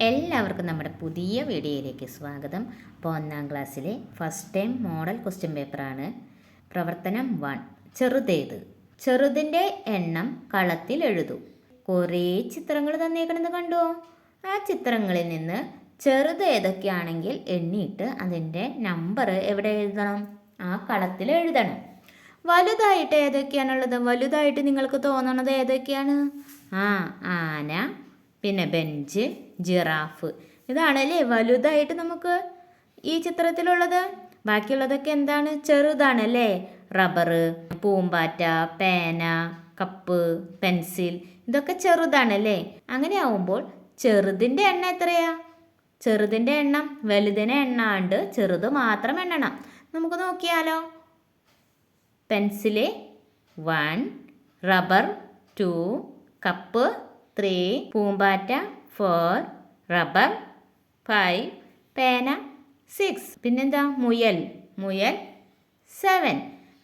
എല്ലാവർക്കും നമ്മുടെ പുതിയ വീഡിയോയിലേക്ക് സ്വാഗതം. അപ്പോൾ 1ാം ക്ലാസ്സിലെ ഫസ്റ്റ് ടൈം മോഡൽ ക്വസ്റ്റ്യൻ പേപ്പറാണ്. പ്രവർത്തനം 1. ചെറുതേത്? ചെറുതിൻ്റെ എണ്ണം കളത്തിൽ എഴുതൂ. കുറേ ചിത്രങ്ങൾ തന്നേക്കണമെന്ന് കണ്ടുവോ? ആ ചിത്രങ്ങളിൽ നിന്ന് ചെറുത് ഏതൊക്കെയാണെങ്കിൽ എണ്ണിയിട്ട് അതിൻ്റെ നമ്പർ എവിടെ എഴുതണം? ആ കളത്തിൽ എഴുതണം. വലുതായിട്ട് ഏതൊക്കെയാണുള്ളത്? വലുതായിട്ട് നിങ്ങൾക്ക് തോന്നണത് ഏതൊക്കെയാണ്? ആന, പിന്നെ ബെഞ്ച്, ജിറാഫ്. ഇതാണല്ലേ വലുതായിട്ട് നമുക്ക് ഈ ചിത്രത്തിലുള്ളത്. ബാക്കിയുള്ളതൊക്കെ എന്താണ്? ചെറുതാണല്ലേ. റബ്ബറ്, പൂമ്പാറ്റ, പേന, കപ്പ്, പെൻസിൽ, ഇതൊക്കെ ചെറുതാണല്ലേ. അങ്ങനെ ആവുമ്പോൾ ചെറുതിൻ്റെ എണ്ണം എത്രയാ? ചെറുതിൻ്റെ എണ്ണം വലുതിനെ എണ്ണാണ്ട് ചെറുത് മാത്രം എണ്ണണം. നമുക്ക് നോക്കിയാലോ. പെൻസില് 1, റബ്ബർ 2, കപ്പ് 3, പൂമ്പാറ്റ 4, റബ്ബർ 5, പേന 6, പിന്നെന്താ മുയൽ 7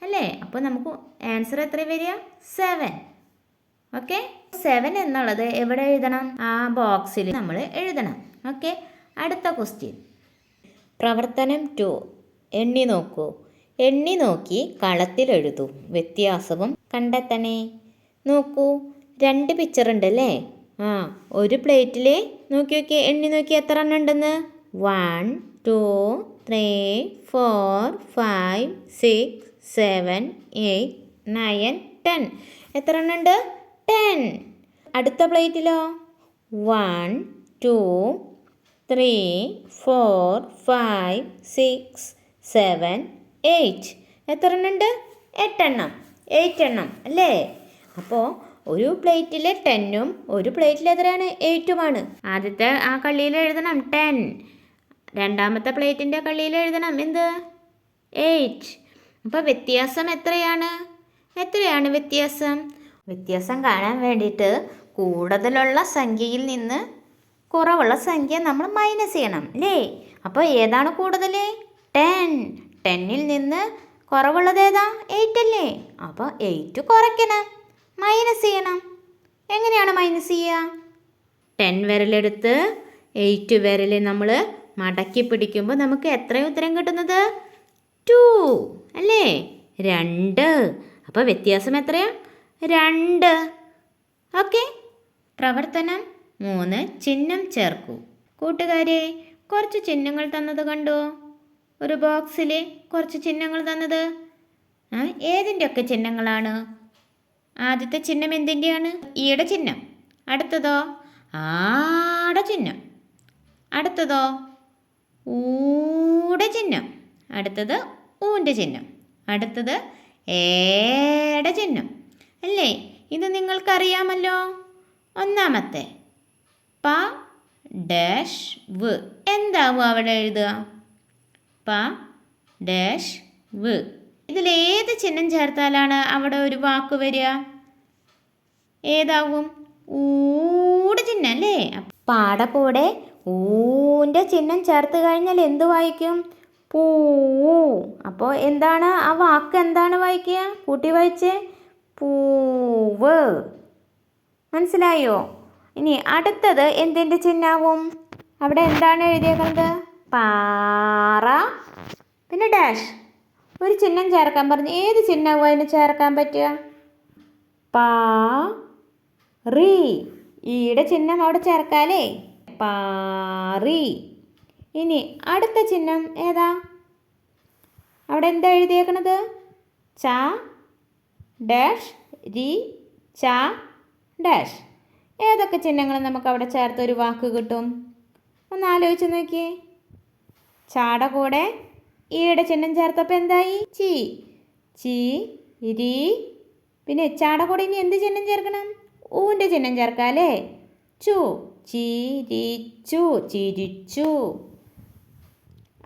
അല്ലേ. അപ്പോൾ നമുക്ക് ആൻസർ എത്ര വരിക? 7. ഓക്കെ, 7 എന്നുള്ളത് എവിടെ എഴുതണം? ആ ബോക്സിൽ നമ്മൾ എഴുതണം. ഓക്കെ, അടുത്ത ക്വസ്റ്റ്യൻ. പ്രവർത്തനം 2. എണ്ണി നോക്കൂ. എണ്ണി നോക്കി കളത്തിൽ എഴുതൂ. വ്യത്യാസവും കണ്ടെത്തണേ. നോക്കൂ, 2 പിക്ചർ ഉണ്ടല്ലേ. ഒരു പ്ലേറ്റിൽ നോക്കി എണ്ണി നോക്കി എത്ര എണ്ണം ഉണ്ടെന്ന്. 1 2 3 4 5 6 7 8 9 10. എത്ര എണ്ണം ഉണ്ട്? 10. അടുത്ത പ്ലേറ്റിലോ? 1 2 3 4 5 6 7 8. എത്ര എണ്ണം ഉണ്ട്? 8 എണ്ണം. 8 എണ്ണം അല്ലേ. അപ്പോൾ ഒരു പ്ലേറ്റിൽ 10ഉം ഒരു പ്ലേറ്റിൽ എത്രയാണ്? 8ഉമാണ്. ആദ്യത്തെ ആ കള്ളിയിൽ എഴുതണം 10. രണ്ടാമത്തെ പ്ലേറ്റിൻ്റെ കള്ളിയിൽ എഴുതണം എന്ത്? 8. അപ്പോൾ വ്യത്യാസം എത്രയാണ്? വ്യത്യാസം? വ്യത്യാസം കാണാൻ വേണ്ടിയിട്ട് കൂടുതലുള്ള സംഖ്യയിൽ നിന്ന് കുറവുള്ള സംഖ്യ നമ്മൾ മൈനസ് ചെയ്യണം അല്ലേ. അപ്പോൾ ഏതാണ് കൂടുതൽ? 10. 10ൽ നിന്ന് കുറവുള്ളത് ഏതാ? 8 അല്ലേ. അപ്പോൾ 8 കുറയ്ക്കണം, മൈനസ് ചെയ്യണം. എങ്ങനെയാണ് മൈനസ് ചെയ്യുക? 10 വിരലെടുത്ത് 8 വിരൽ നമ്മൾ മടക്കി പിടിക്കുമ്പോൾ നമുക്ക് എത്ര ഉത്തരം കിട്ടുന്നത്? 2 അല്ലേ. 2. അപ്പോൾ വ്യത്യാസം എത്രയാ? 2. ഓക്കെ. പ്രവർത്തനം 3. ചിഹ്നം ചേർക്കൂ. കൂട്ടുകാരെ, കുറച്ച് ചിഹ്നങ്ങൾ തന്നത് കണ്ടോ? ഒരു ബോക്സിൽ കുറച്ച് ചിഹ്നങ്ങൾ തന്നത്. ഏതിൻ്റെയൊക്കെ ചിഹ്നങ്ങളാണ്? ആദ്യത്തെ ചിഹ്നം എന്തിൻ്റെയാണ്? ഈയുടെ ചിഹ്നം. അടുത്തതോ? ആടെ ചിഹ്നം. അടുത്തതോ? ഊടെ ചിഹ്നം. അടുത്തത് ഊൻ്റെ ചിഹ്നം. അടുത്തത് ഏടെ ചിഹ്നം അല്ലേ. ഇത് നിങ്ങൾക്കറിയാമല്ലോ. ഒന്നാമത്തെ പ ഡാഷ് വ് എന്താവും അവിടെ എഴുതുക? പ ഡാഷ് വ്. ഇതിലേത് ചിഹ്നം ചേർത്താലാണ് അവിടെ ഒരു വാക്ക് വരിക? ഏതാവും? ഊടെ ചിഹ്നം അല്ലേ. പാടെ കൂടെ ഊൻ്റെ ചിഹ്നം ചേർത്ത് കഴിഞ്ഞാൽ എന്ത് വായിക്കും? പൂ. അപ്പോൾ എന്താണ് ആ വാക്ക്? എന്താണ് വായിക്കുക? കൂട്ടി വായിച്ചേ. പൂവ്. മനസ്സിലായോ? ഇനി അടുത്തത് എന്തിൻ്റെ ചിഹ്നാവും? അവിടെ എന്താണ് എഴുതിയേക്കുന്നത്? പാറ, പിന്നെ ഡാഷ്. ഒരു ചിഹ്നം ചേർക്കാൻ പറഞ്ഞു. ഏത് ചിഹ്നവും അതിന് ചേർക്കാൻ പറ്റുക? പാറി. ഈയുടെ ചിഹ്നം അവിടെ ചേർക്കാല്ലേ. പാറി. ഇനി അടുത്ത ചിഹ്നം ഏതാ? അവിടെ എന്താ എഴുതിയേക്കണത്? ച ഡാഷ് രി ച ഡാഷ്. ഏതൊക്കെ ചിഹ്നങ്ങൾ നമുക്ക് അവിടെ ചേർത്ത് ഒരു വാക്ക് കിട്ടും? ഒന്ന് ആലോചിച്ച് നോക്കിയേ. ചാട കൂടെ ഈയുടെ ചിഹ്നം ചേർത്തപ്പോൾ എന്തായി? ചി. ചി രി. പിന്നെ ചാട കൂടെ ഇനി എന്ത് ചിഹ്നം ചേർക്കണം? ഊൻ്റെ ചിഹ്നം ചേർക്കാം അല്ലേ. ചു. ചിരിച്ചു. ചിരിച്ചു.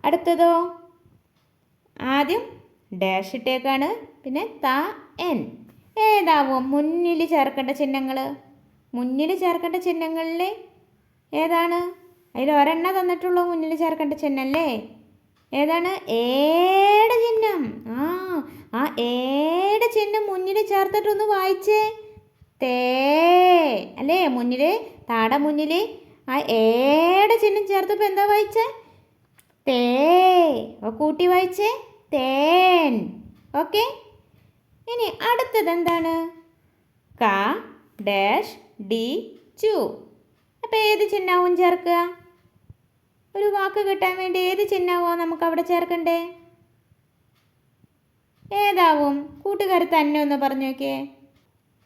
അടുത്തതോ? ആദ്യം ഡാഷ് ഇട്ടേക്കാണ്, പിന്നെ ത എൻ. ഏതാവും മുന്നിൽ ചേർക്കേണ്ട ചിഹ്നങ്ങൾ? മുന്നിൽ ചേർക്കേണ്ട ചിഹ്നങ്ങളിൽ ഏതാണ്? അതിൽ ഒരെണ്ണം തന്നിട്ടുള്ളൂ മുന്നിൽ ചേർക്കേണ്ട ചിഹ്നം അല്ലേ. ഏതാണ്? ഏടെ ചിഹ്നം. ആ ഏടെ ചിഹ്നം മുന്നിൽ ചേർത്തിട്ടൊന്ന് വായിച്ചേ. തേ അല്ലേ. മുന്നിൽ താടെ മുന്നിൽ ആ ഏടെ തേയുടെ ചിഹ്നം ചേർത്തപ്പോൾ എന്താ വായിച്ചേ? തേ. അപ്പോൾ കൂട്ടി വായിച്ചേ തേൻ. ഓക്കെ. ഇനി അടുത്തത് എന്താണ്? ക ഡാഷ് ഡി ചു. അപ്പോൾ ഏത് ചിഹ്നവും ചേർക്കുക? ഒരു വാക്ക് കിട്ടാൻ വേണ്ടി ഏത് ചിഹ്നവും നമുക്ക് അവിടെ ചേർക്കണ്ടേ? ഏതാവും? കൂട്ടുകാർ തന്നെ ഒന്ന് പറഞ്ഞു നോക്കിയേ.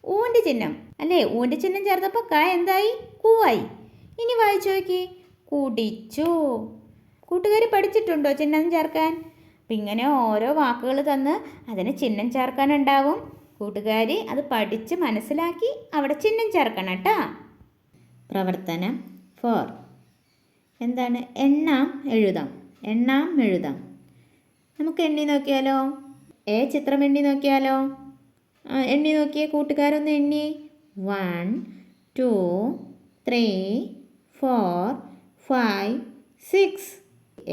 ഊൻ്റെ ചിഹ്നം അല്ലേ? ഊൻ്റെ ചിഹ്നം ചേർത്തപ്പോൾ ക എന്തായി? കൂവായി. ഇനി വായിച്ചു നോക്കി. കുടിച്ചു. കൂട്ടുകാർ പഠിച്ചിട്ടുണ്ടോ ചിഹ്നം ചേർക്കാൻ? അപ്പം ഇങ്ങനെ ഓരോ വാക്കുകൾ തന്ന് അതിന് ചിഹ്നം ചേർക്കാനുണ്ടാവും. കൂട്ടുകാർ അത് പഠിച്ച് മനസ്സിലാക്കി അവിടെ ചിഹ്നം ചേർക്കണം കേട്ടോ. പ്രവർത്തനം 4. എന്താണ്? എണ്ണാം എഴുതാം. എണ്ണാം എഴുതാം. നമുക്ക് എണ്ണി നോക്കിയാലോ? ചിത്രം എണ്ണി നോക്കിയാലോ? എണ്ണി നോക്കിയേ. കൂട്ടുകാരൊന്ന് എണ്ണി. 1 2 3 4 5 6.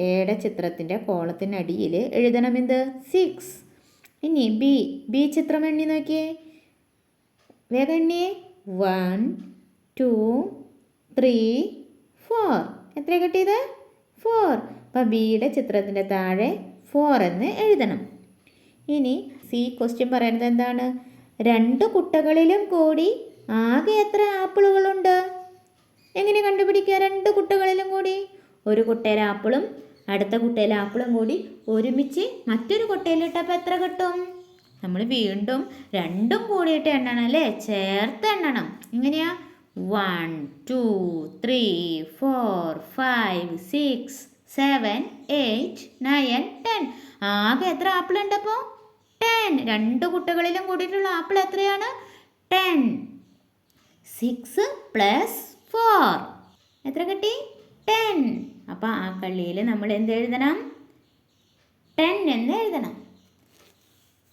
എയുടെ ചിത്രത്തിൻ്റെ കോളത്തിനടിയിൽ എഴുതണം എന്ത്? 6. ഇനി ബി ചിത്രം എണ്ണി നോക്കിയേ. വേഗം എണ്ണിയേ. 1 2 3 4. എത്ര കിട്ടിയത്? 4. അപ്പം ബിയുടെ ചിത്രത്തിൻ്റെ താഴെ 4 എന്ന് എഴുതണം. ഇനി സി ക്വസ്റ്റ്യൻ പറയുന്നത് എന്താണ്? 2 കുട്ടകളിലും കൂടി ആകെ എത്ര ആപ്പിളുകളുണ്ട്? എങ്ങനെ കണ്ടുപിടിക്കുക? 2 കുട്ടകളിലും കൂടി ഒരു കുട്ടയിൽ ആപ്പിളും അടുത്ത കുട്ടയിൽ ആപ്പിളും കൂടി ഒരുമിച്ച് മറ്റൊരു കുട്ടയിലിട്ടപ്പോൾ എത്ര കിട്ടും? നമ്മൾ വീണ്ടും രണ്ടും കൂടിയിട്ട് എണ്ണണം അല്ലേ? ചേർത്ത് എണ്ണണം. എങ്ങനെയാ? 1 2 3 4 5 6 7 8 9 10. ആകെ എത്ര ആപ്പിൾ ഉണ്ടപ്പോൾ? 10. 2 കുട്ടകളിലും കൂടിയിട്ടുള്ള ആപ്പിൾ എത്രയാണ്? 10. 6 + 4 എത്ര കിട്ടി? 10. അപ്പോൾ ആ കള്ളിയിൽ നമ്മൾ എന്ത് എഴുതണം? 10 എന്ന് എഴുതണം.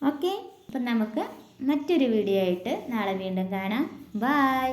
ഓക്കെ. അപ്പം നമുക്ക് മറ്റൊരു വീഡിയോ ആയിട്ട് നാളെ വീണ്ടും കാണാം. ബൈ.